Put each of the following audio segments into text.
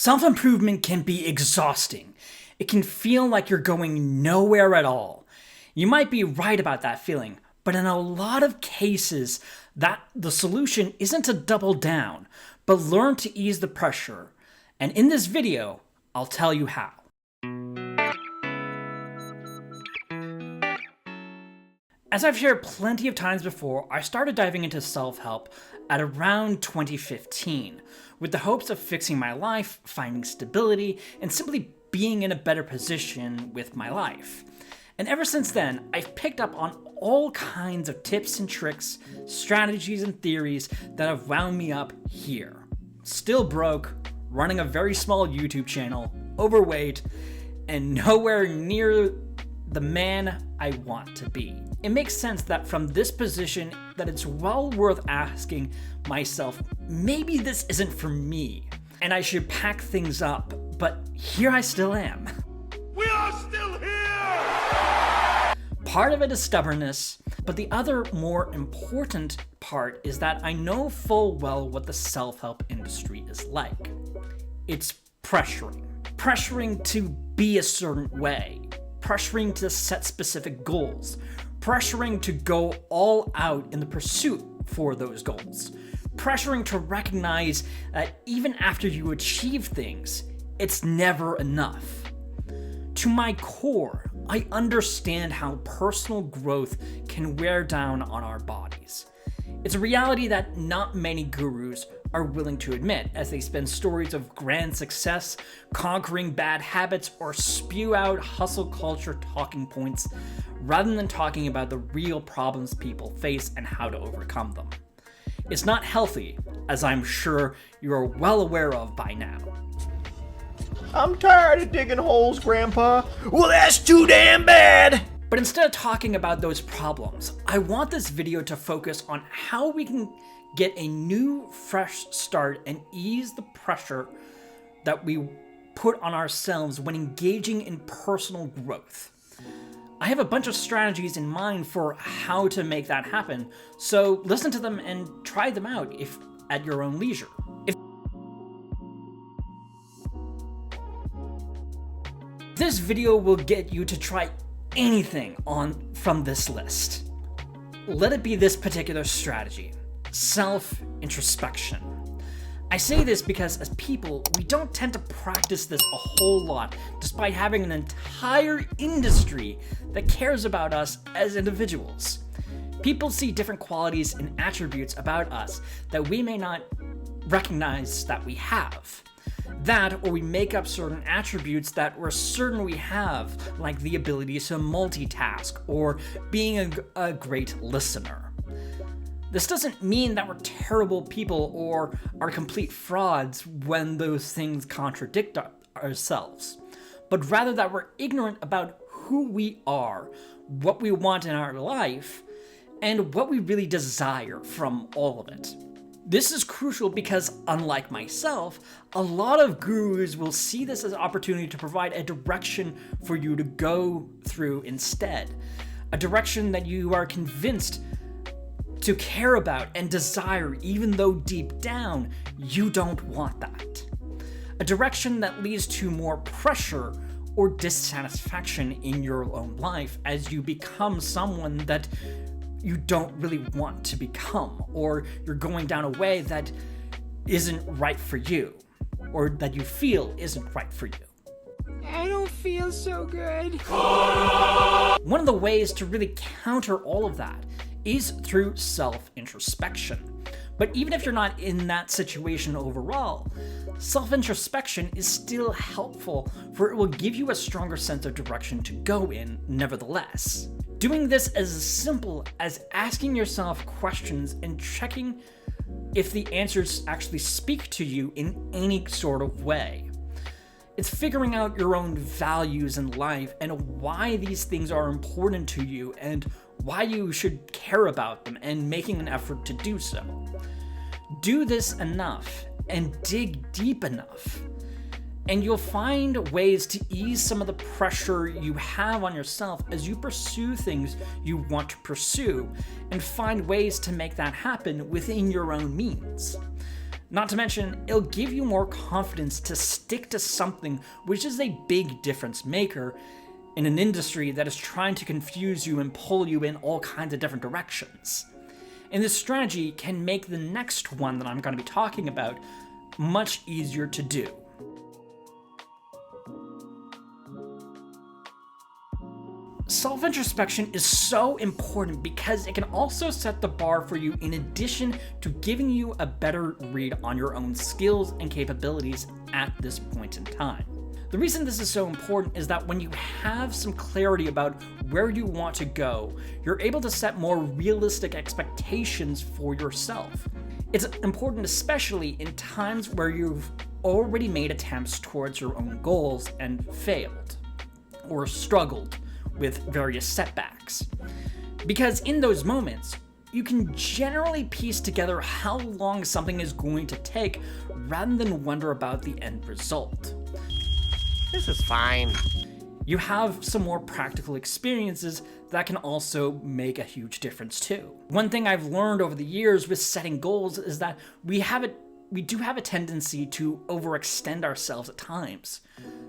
Self-improvement can be exhausting. It can feel like you're going nowhere at all. You might be right about that feeling, but in a lot of cases, that the solution isn't to double down, but learn to ease the pressure. And in this video, I'll tell you how. As I've shared plenty of times before, I started diving into self-help at around 2015, with the hopes of fixing my life, finding stability, and simply being in a better position with my life. And ever since then, I've picked up on all kinds of tips and tricks, strategies and theories that have wound me up here. Still broke, running a very small YouTube channel, overweight, and nowhere near the man I want to be. It makes sense that from this position that it's well worth asking myself, maybe this isn't for me, and I should pack things up, but here I still am. We are still here! Part of it is stubbornness, but the other more important part is that I know full well what the self-help industry is like. It's pressuring. Pressuring to be a certain way. Pressuring to set specific goals, pressuring to go all out in the pursuit for those goals, pressuring to recognize that even after you achieve things, it's never enough. To my core, I understand how personal growth can wear down on our bodies. It's a reality that not many gurus are willing to admit, as they spin stories of grand success, conquering bad habits, or spew out hustle culture talking points, rather than talking about the real problems people face and how to overcome them. It's not healthy, as I'm sure you're well aware of by now. I'm tired of digging holes, Grandpa. Well, that's too damn bad! But instead of talking about those problems, I want this video to focus on how we can get a new, fresh start and ease the pressure that we put on ourselves when engaging in personal growth. I have a bunch of strategies in mind for how to make that happen, so listen to them and try them out if at your own leisure. This video will get you to try anything from this list. Let it be this particular strategy. Self-introspection. I say this because as people, we don't tend to practice this a whole lot, despite having an entire industry that cares about us as individuals. People see different qualities and attributes about us that we may not recognize that we have. That, or we make up certain attributes that we're certain we have, like the ability to multitask or being a great listener. This doesn't mean that we're terrible people or are complete frauds when those things contradict ourselves, but rather that we're ignorant about who we are, what we want in our life, and what we really desire from all of it. This is crucial because, unlike myself, a lot of gurus will see this as an opportunity to provide a direction for you to go through instead. A direction that you are convinced to care about and desire, even though deep down you don't want that. A direction that leads to more pressure or dissatisfaction in your own life as you become someone that you don't really want to become, or you're going down a way that isn't right for you, or that you feel isn't right for you. I don't feel so good. One of the ways to really counter all of that is through self-introspection. But even if you're not in that situation overall, self-introspection is still helpful, for it will give you a stronger sense of direction to go in nevertheless. Doing this as simple as asking yourself questions and checking if the answers actually speak to you in any sort of way. It's figuring out your own values in life and why these things are important to you and why you should care about them and making an effort to do so. Do this enough and dig deep enough, and you'll find ways to ease some of the pressure you have on yourself as you pursue things you want to pursue and find ways to make that happen within your own means. Not to mention, it'll give you more confidence to stick to something, which is a big difference maker in an industry that is trying to confuse you and pull you in all kinds of different directions. And this strategy can make the next one that I'm going to be talking about much easier to do. Self-introspection is so important because it can also set the bar for you in addition to giving you a better read on your own skills and capabilities at this point in time. The reason this is so important is that when you have some clarity about where you want to go, you're able to set more realistic expectations for yourself. It's important especially in times where you've already made attempts towards your own goals and failed, or struggled with various setbacks. Because in those moments, you can generally piece together how long something is going to take rather than wonder about the end result. This is fine. You have some more practical experiences that can also make a huge difference too. One thing I've learned over the years with setting goals is that we do have a tendency to overextend ourselves at times.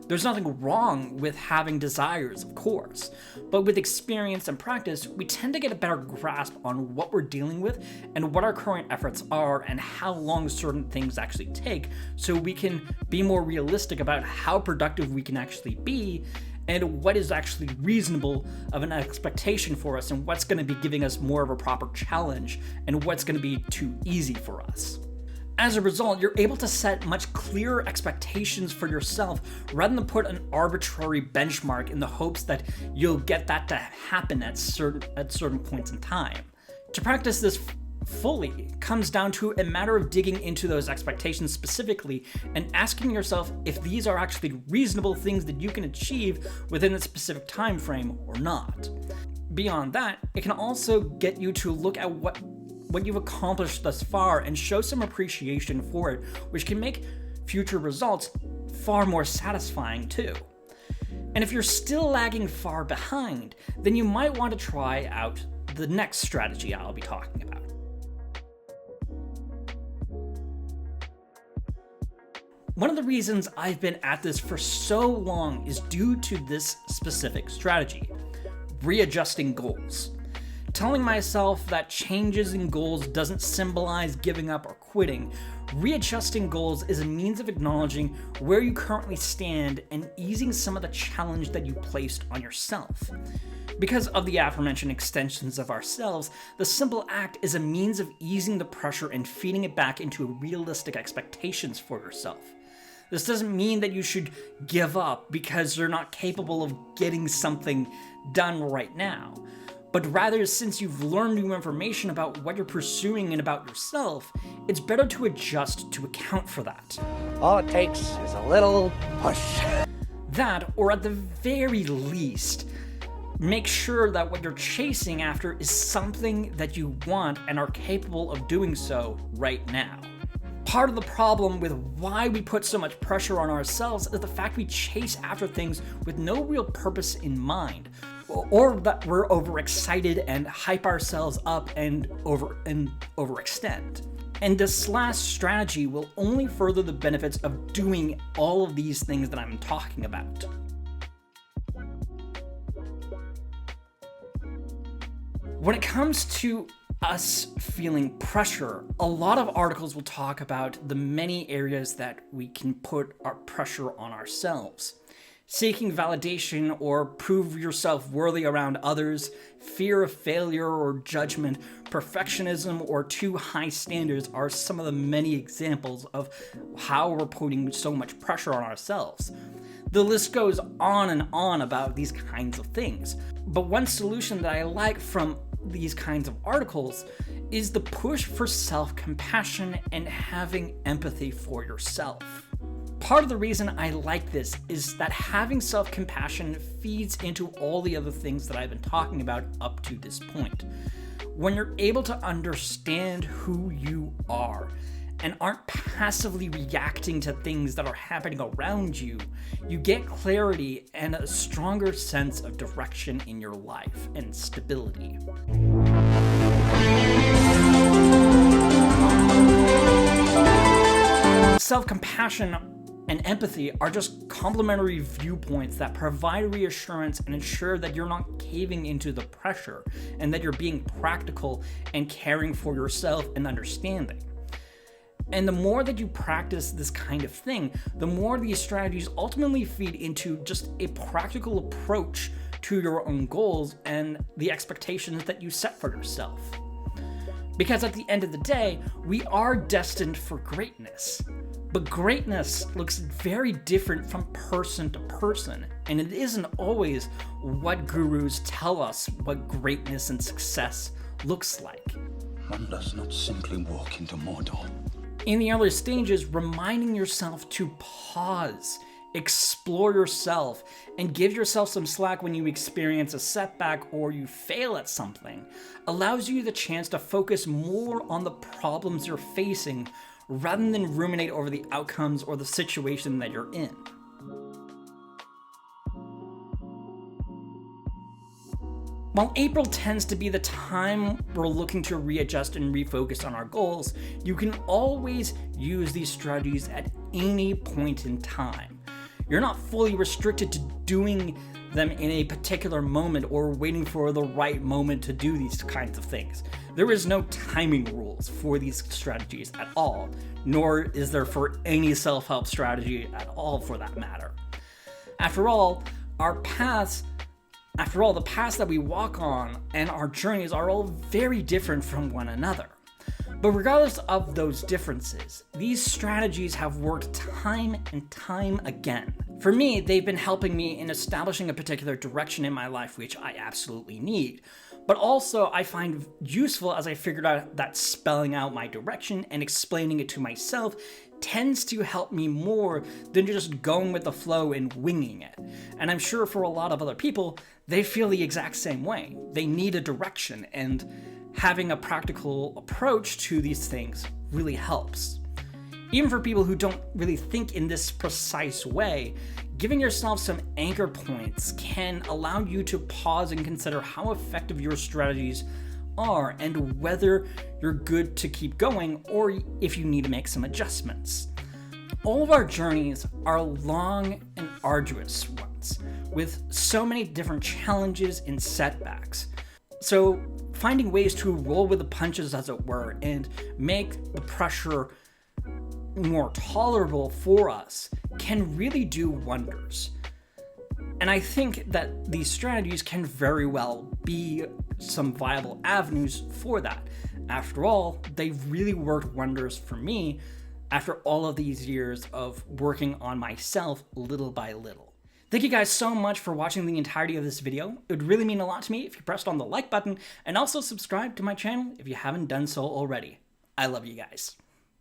There's nothing wrong with having desires, of course, but with experience and practice, we tend to get a better grasp on what we're dealing with and what our current efforts are and how long certain things actually take, so we can be more realistic about how productive we can actually be and what is actually reasonable of an expectation for us and what's going to be giving us more of a proper challenge and what's going to be too easy for us. As a result, you're able to set much clearer expectations for yourself rather than put an arbitrary benchmark in the hopes that you'll get that to happen at certain points in time. To practice this fully comes down to a matter of digging into those expectations specifically and asking yourself if these are actually reasonable things that you can achieve within a specific time frame or not. Beyond that, it can also get you to look at what you've accomplished thus far and show some appreciation for it, which can make future results far more satisfying too. And if you're still lagging far behind, then you might want to try out the next strategy I'll be talking about. One of the reasons I've been at this for so long is due to this specific strategy: readjusting goals. Telling myself that changes in goals doesn't symbolize giving up or quitting. Readjusting goals is a means of acknowledging where you currently stand and easing some of the challenge that you placed on yourself. Because of the aforementioned extensions of ourselves, the simple act is a means of easing the pressure and feeding it back into realistic expectations for yourself. This doesn't mean that you should give up because you're not capable of getting something done right now. But rather, since you've learned new information about what you're pursuing and about yourself, it's better to adjust to account for that. All it takes is a little push. That, or at the very least, make sure that what you're chasing after is something that you want and are capable of doing so right now. Part of the problem with why we put so much pressure on ourselves is the fact we chase after things with no real purpose in mind, or that we're overexcited and hype ourselves up and overextend. And this last strategy will only further the benefits of doing all of these things that I'm talking about. When it comes to us feeling pressure, a lot of articles will talk about the many areas that we can put our pressure on ourselves. Seeking validation or prove yourself worthy around others, fear of failure or judgment, perfectionism or too high standards are some of the many examples of how we're putting so much pressure on ourselves. The list goes on and on about these kinds of things. But one solution that I like from these kinds of articles is the push for self-compassion and having empathy for yourself. Part of the reason I like this is that having self-compassion feeds into all the other things that I've been talking about up to this point. When you're able to understand who you are and aren't passively reacting to things that are happening around you, you get clarity and a stronger sense of direction in your life and stability. Self-compassion and empathy are just complementary viewpoints that provide reassurance and ensure that you're not caving into the pressure and that you're being practical and caring for yourself and understanding. And the more that you practice this kind of thing, the more these strategies ultimately feed into just a practical approach to your own goals and the expectations that you set for yourself. Because at the end of the day, we are destined for greatness. But greatness looks very different from person to person, and it isn't always what gurus tell us what greatness and success looks like. One does not simply walk into Mordor. In the early stages, reminding yourself to pause, explore yourself, and give yourself some slack when you experience a setback or you fail at something allows you the chance to focus more on the problems you're facing rather than ruminate over the outcomes or the situation that you're in. While April tends to be the time we're looking to readjust and refocus on our goals, you can always use these strategies at any point in time. You're not fully restricted to doing them in a particular moment or waiting for the right moment to do these kinds of things. There is no timing rules for these strategies at all, nor is there for any self-help strategy at all for that matter. After all, the paths that we walk on and our journeys are all very different from one another. But regardless of those differences, these strategies have worked time and time again. For me, they've been helping me in establishing a particular direction in my life, which I absolutely need. But also, I find useful as I figured out that spelling out my direction and explaining it to myself tends to help me more than just going with the flow and winging it. And I'm sure for a lot of other people, they feel the exact same way. They need a direction, and having a practical approach to these things really helps. Even for people who don't really think in this precise way, giving yourself some anchor points can allow you to pause and consider how effective your strategies are and whether you're good to keep going or if you need to make some adjustments. All of our journeys are long and arduous ones, with so many different challenges and setbacks. So finding ways to roll with the punches, as it were, and make the pressure more tolerable for us can really do wonders. And I think that these strategies can very well be some viable avenues for that. After all, they've really worked wonders for me after all of these years of working on myself little by little. Thank you guys so much for watching the entirety of this video. It would really mean a lot to me if you pressed on the like button and also subscribe to my channel if you haven't done so already. I love you guys.